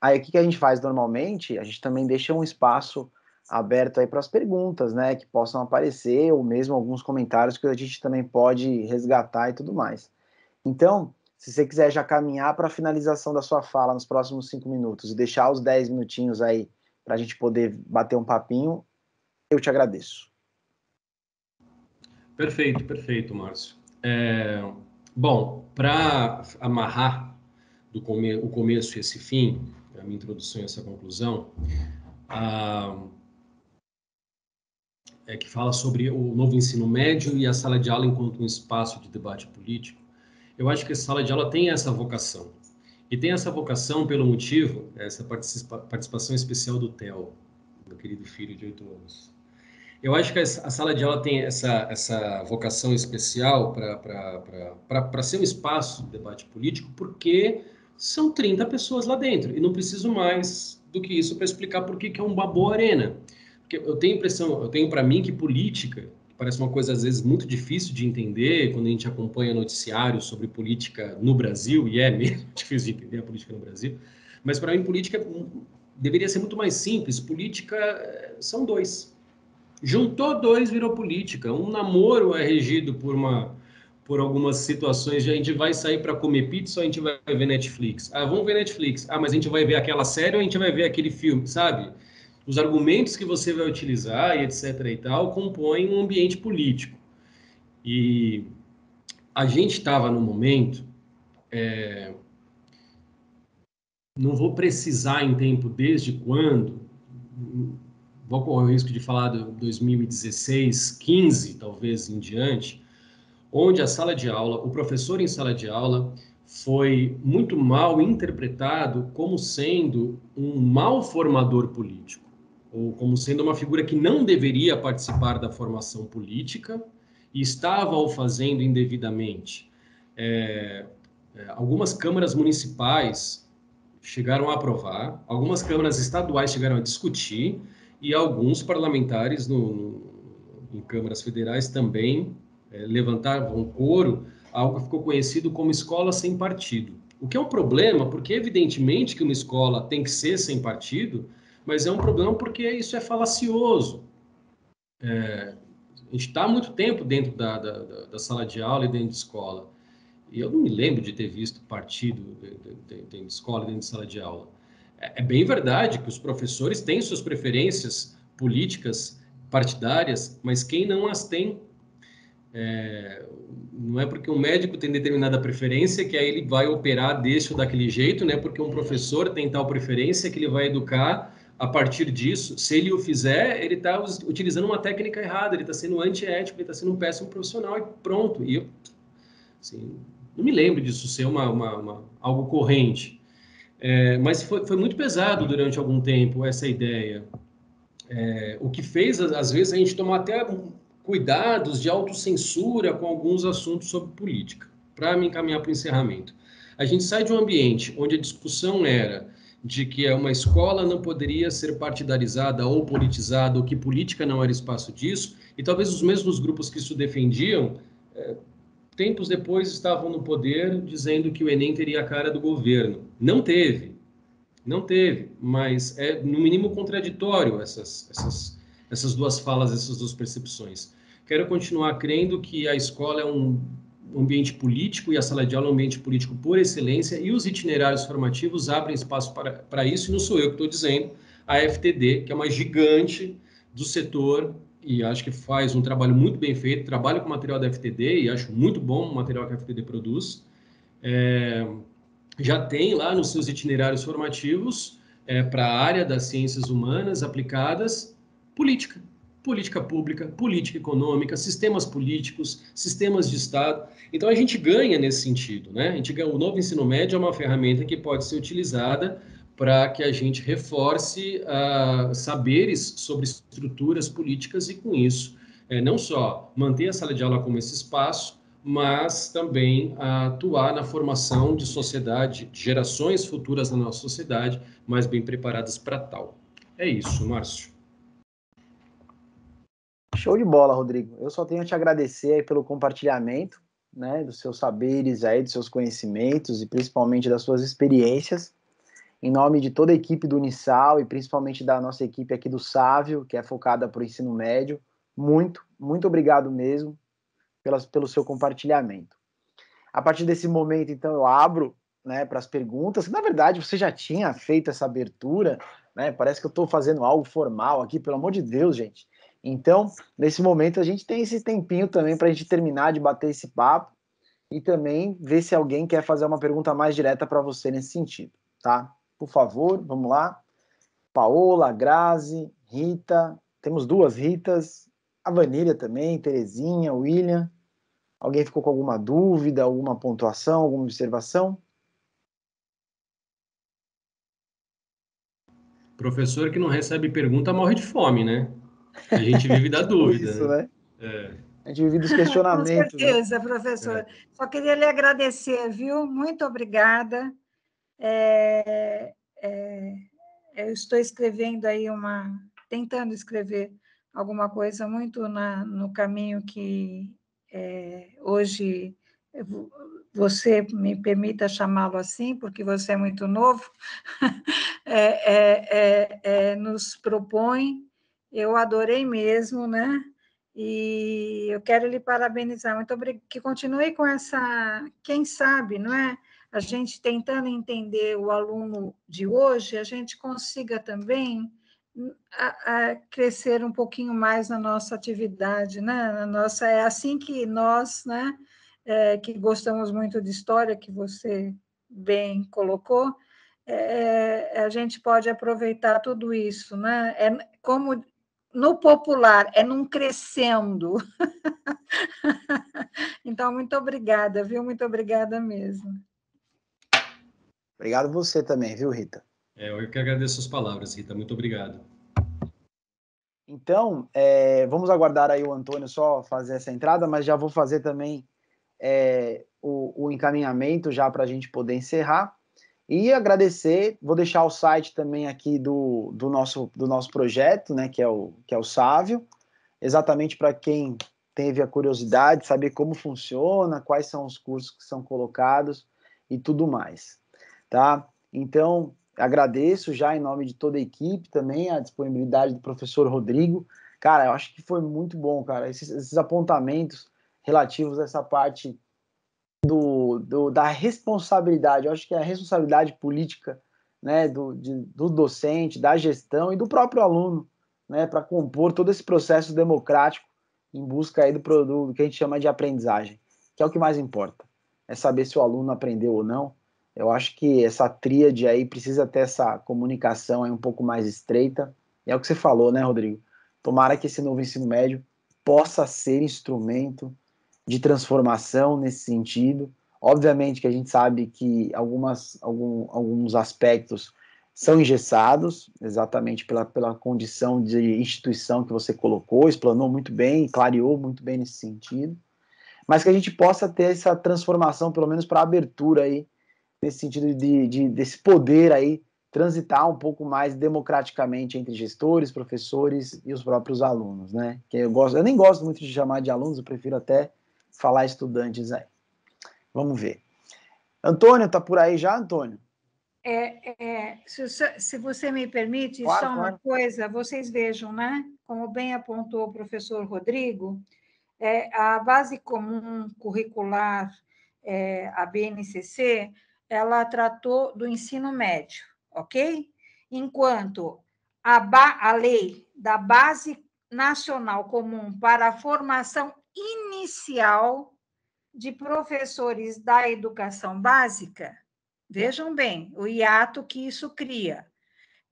Aí o que a gente faz normalmente? A gente também deixa um espaço aberto aí para as perguntas, né? Que possam aparecer, ou mesmo alguns comentários que a gente também pode resgatar e tudo mais. Então, se você quiser já caminhar para a finalização da sua fala nos próximos 5 minutos e deixar os 10 minutinhos aí para a gente poder bater um papinho, eu te agradeço. Perfeito, Márcio. Bom, para amarrar o começo e esse fim, a minha introdução e essa conclusão, que fala sobre o novo ensino médio e a sala de aula enquanto um espaço de debate político. Eu acho que a sala de aula tem essa vocação. E tem essa vocação pelo motivo, essa participação especial do Theo, meu querido filho de 8 anos. Eu acho que a sala de aula tem essa vocação especial para ser um espaço de debate político, porque são 30 pessoas lá dentro, e não preciso mais do que isso para explicar por que é uma boa arena. Porque eu tenho para mim que política, que parece uma coisa às vezes muito difícil de entender quando a gente acompanha noticiários sobre política no Brasil, e é mesmo difícil de entender a política no Brasil, mas para mim política deveria ser muito mais simples. Política são dois. Juntou dois, virou política. Um namoro é regido por algumas situações. A gente vai sair para comer pizza ou a gente vai ver Netflix? Ah, vamos ver Netflix. Ah, mas a gente vai ver aquela série ou a gente vai ver aquele filme, sabe? Os argumentos que você vai utilizar e etc e tal compõem um ambiente político. E a gente estava no momento... não vou precisar em tempo desde quando... Vou correr o risco de falar de 2016, 15, talvez, em diante, onde a sala de aula, o professor em sala de aula, foi muito mal interpretado como sendo um mau formador político, ou como sendo uma figura que não deveria participar da formação política e estava o fazendo indevidamente. Algumas câmaras municipais chegaram a aprovar, algumas câmaras estaduais chegaram a discutir, e alguns parlamentares em câmaras federais também levantavam coro, algo que ficou conhecido como escola sem partido. O que é um problema, porque evidentemente que uma escola tem que ser sem partido, mas é um problema porque isso é falacioso. A gente está há muito tempo dentro da sala de aula e dentro de escola. E eu não me lembro de ter visto partido dentro de escola, dentro de sala de aula. É bem verdade que os professores têm suas preferências políticas, partidárias, mas quem não as tem, não é porque um médico tem determinada preferência que aí ele vai operar desse ou daquele jeito, né? Porque um professor tem tal preferência que ele vai educar a partir disso. Se ele o fizer, ele está utilizando uma técnica errada, ele está sendo antiético, ele está sendo um péssimo profissional e pronto. E eu, assim, não me lembro disso ser algo corrente. Mas foi muito pesado durante algum tempo essa ideia. O que fez, às vezes, a gente tomar até cuidados de autocensura com alguns assuntos sobre política. Para me encaminhar para o encerramento. A gente sai de um ambiente onde a discussão era de que uma escola não poderia ser partidarizada ou politizada, ou que política não era espaço disso, e talvez os mesmos grupos que isso defendiam, tempos depois estavam no poder dizendo que o Enem teria a cara do governo. Não teve, mas é no mínimo contraditório essas duas falas, essas duas percepções. Quero continuar crendo que a escola é um ambiente político e a sala de aula é um ambiente político por excelência e os itinerários formativos abrem espaço para isso, e não sou eu que estou dizendo, a FTD, que é uma gigante do setor e acho que faz um trabalho muito bem feito, trabalho com material da FTD e acho muito bom o material que a FTD produz, já tem lá nos seus itinerários formativos para a área das ciências humanas aplicadas política, política pública, política econômica, sistemas políticos, sistemas de Estado. Então a gente ganha nesse sentido, né? A gente ganha, o novo ensino médio é uma ferramenta que pode ser utilizada para que a gente reforce saberes sobre estruturas políticas e com isso não só manter a sala de aula como esse espaço, mas também atuar na formação de sociedade, de gerações futuras na nossa sociedade, mais bem preparadas para tal. É isso, Márcio. Show de bola, Rodrigo. Eu só tenho a te agradecer aí pelo compartilhamento, né, dos seus saberes aí, dos seus conhecimentos e principalmente das suas experiências. Em nome de toda a equipe do Unisal e principalmente da nossa equipe aqui do Sávio, que é focada para o ensino médio, muito obrigado mesmo pelo seu compartilhamento. A partir desse momento, então, eu abro, né, para as perguntas. Na verdade, você já tinha feito essa abertura, né? Parece que eu estou fazendo algo formal aqui, pelo amor de Deus, gente. Então, nesse momento, a gente tem esse tempinho também para a gente terminar de bater esse papo e também ver se alguém quer fazer uma pergunta mais direta para você nesse sentido, tá? Por favor, vamos lá. Paola, Grazi, Rita, temos duas Ritas, a Vanília também, Terezinha, William. Alguém ficou com alguma dúvida, alguma pontuação, alguma observação? Professor que não recebe pergunta morre de fome, né? A gente vive da Tipo dúvida, isso, né? né? A gente vive dos Com questionamentos, né? certeza, professor. Só queria lhe agradecer, viu? Muito obrigada. Eu estou escrevendo aí tentando escrever alguma coisa muito no caminho que hoje você me permita chamá-lo assim, porque você é muito novo, nos propõe. Eu adorei mesmo, né? E eu quero lhe parabenizar. Muito obrigada. Que continue com essa, quem sabe, não é? A gente tentando entender o aluno de hoje, a gente consiga também crescer um pouquinho mais na nossa atividade, né? É assim que nós, né, que gostamos muito de história, que você bem colocou, a gente pode aproveitar tudo isso, né? Como no popular, é num crescendo. Então, muito obrigada, viu? Muito obrigada mesmo. Obrigado você também, viu, Rita? Eu que agradeço as palavras, Rita. Muito obrigado. Então, vamos aguardar aí o Antônio só fazer essa entrada, mas já vou fazer também o encaminhamento já para a gente poder encerrar. E agradecer, vou deixar o site também aqui do nosso projeto, né, que é o Sávio, exatamente para quem teve a curiosidade de saber como funciona, quais são os cursos que são colocados e tudo mais, tá? Então, agradeço já em nome de toda a equipe também a disponibilidade do professor Rodrigo. Cara, eu acho que foi muito bom, cara, esses apontamentos relativos a essa parte da responsabilidade. Eu acho que é a responsabilidade política, né, do docente, da gestão e do próprio aluno, né, para compor todo esse processo democrático em busca aí do produto que a gente chama de aprendizagem, que é o que mais importa. É saber se o aluno aprendeu ou não. Eu acho que essa tríade aí precisa ter essa comunicação aí um pouco mais estreita. E é o que você falou, né, Rodrigo? Tomara que esse novo ensino médio possa ser instrumento de transformação nesse sentido. Obviamente que a gente sabe que alguns aspectos são engessados, exatamente pela condição de instituição que você colocou, explanou muito bem, clareou muito bem nesse sentido, mas que a gente possa ter essa transformação, pelo menos para abertura aí, nesse sentido desse poder aí transitar um pouco mais democraticamente entre gestores, professores e os próprios alunos, né? Que eu nem gosto muito de chamar de alunos, eu prefiro até falar estudantes aí. Vamos ver. Antônio, tá por aí já, Antônio? Se você me permite, Claro, só uma claro. coisa, vocês vejam, né? Como bem apontou o professor Rodrigo, a base comum curricular, a BNCC, ela tratou do ensino médio, ok? Enquanto a lei da Base Nacional Comum para a Formação Inicial de Professores da Educação Básica, vejam bem, o hiato que isso cria,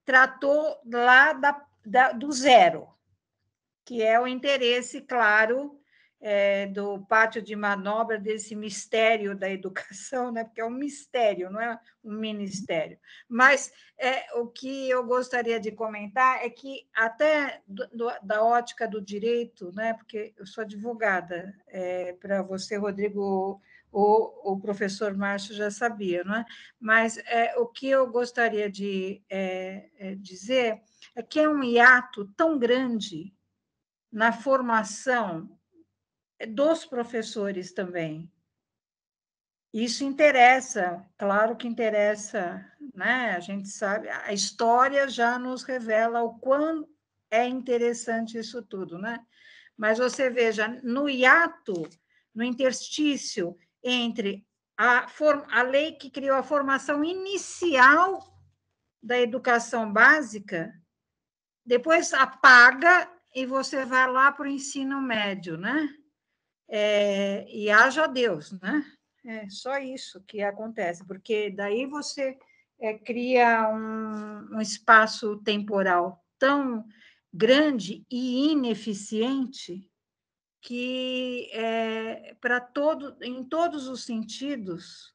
tratou lá do zero, que é o interesse, claro, do pátio de manobra desse mistério da educação, né? Porque é um mistério, não é um ministério. Mas o que eu gostaria de comentar é que, até da ótica do direito, né? Porque eu sou advogada, para você, Rodrigo, o professor Márcio já sabia, não é? Mas o que eu gostaria de dizer é que é um hiato tão grande na formação dos professores também. Isso interessa, claro que interessa, né? A gente sabe, a história já nos revela o quão é interessante isso tudo, né? Mas você veja, no hiato, no interstício entre a lei que criou a formação inicial da educação básica, depois apaga e você vai lá para o ensino médio, né? E haja Deus, né? É só isso que acontece, porque daí você cria um espaço temporal tão grande e ineficiente que, em todos os sentidos,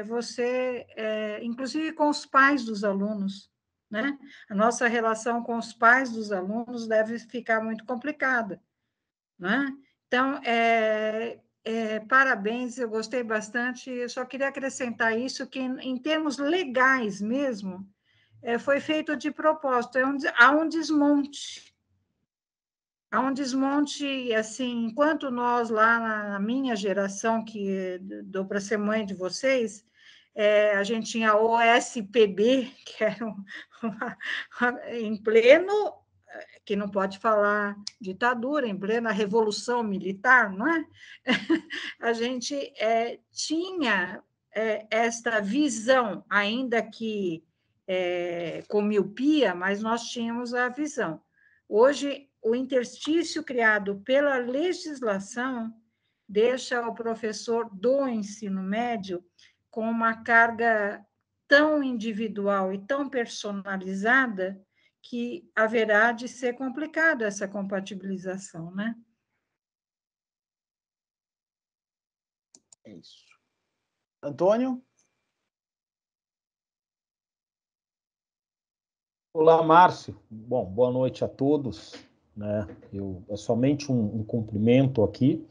você, inclusive com os pais dos alunos, né? A nossa relação com os pais dos alunos deve ficar muito complicada, né? Então, parabéns, eu gostei bastante. Eu só queria acrescentar isso, que em termos legais mesmo, foi feito de propósito, há um desmonte. Há um desmonte, assim, enquanto nós lá na minha geração, que dou para ser mãe de vocês, a gente tinha o OSPB, que era em pleno, que não pode falar ditadura, em plena revolução militar, não é? A gente tinha esta visão, ainda que com miopia, mas nós tínhamos a visão. Hoje, o interstício criado pela legislação deixa o professor do ensino médio com uma carga tão individual e tão personalizada que haverá de ser complicado essa compatibilização, né? É isso. Antônio? Olá, Márcio. Bom, boa noite a todos. Né? É somente um cumprimento aqui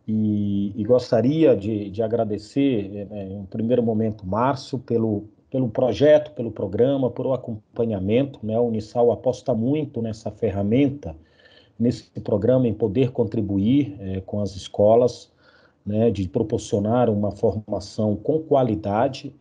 e gostaria de agradecer, em um primeiro momento, Márcio, pelo projeto, pelo programa, pelo acompanhamento. Né? A Unisal aposta muito nessa ferramenta, nesse programa, em poder contribuir com as escolas, né? De proporcionar uma formação com qualidade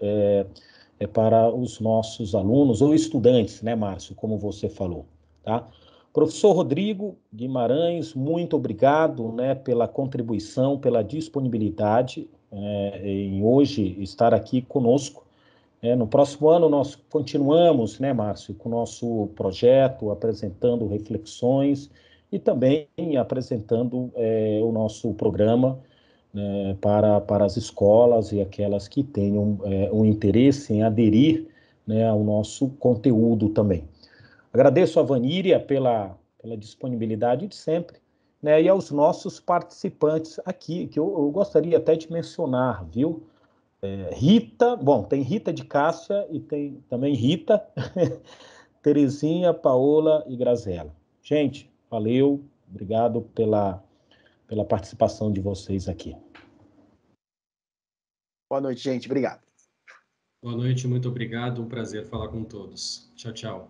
para os nossos alunos ou estudantes, né, Márcio, como você falou, tá? Professor Rodrigo Guimarães, muito obrigado, né, pela contribuição, pela disponibilidade, em hoje estar aqui conosco. No próximo ano nós continuamos, né, Márcio, com o nosso projeto, apresentando reflexões e também apresentando o nosso programa, né, para as escolas e aquelas que tenham um interesse em aderir, né, ao nosso conteúdo também. Agradeço a Vaníria pela disponibilidade de sempre, né, e aos nossos participantes aqui, que eu gostaria até de mencionar, viu? Rita, bom, tem Rita de Cássia e tem também Rita, Terezinha, Paola e Graziela. Gente, valeu, obrigado pela participação de vocês aqui. Boa noite, gente. Obrigado. Boa noite, muito obrigado. Um prazer falar com todos. Tchau, tchau.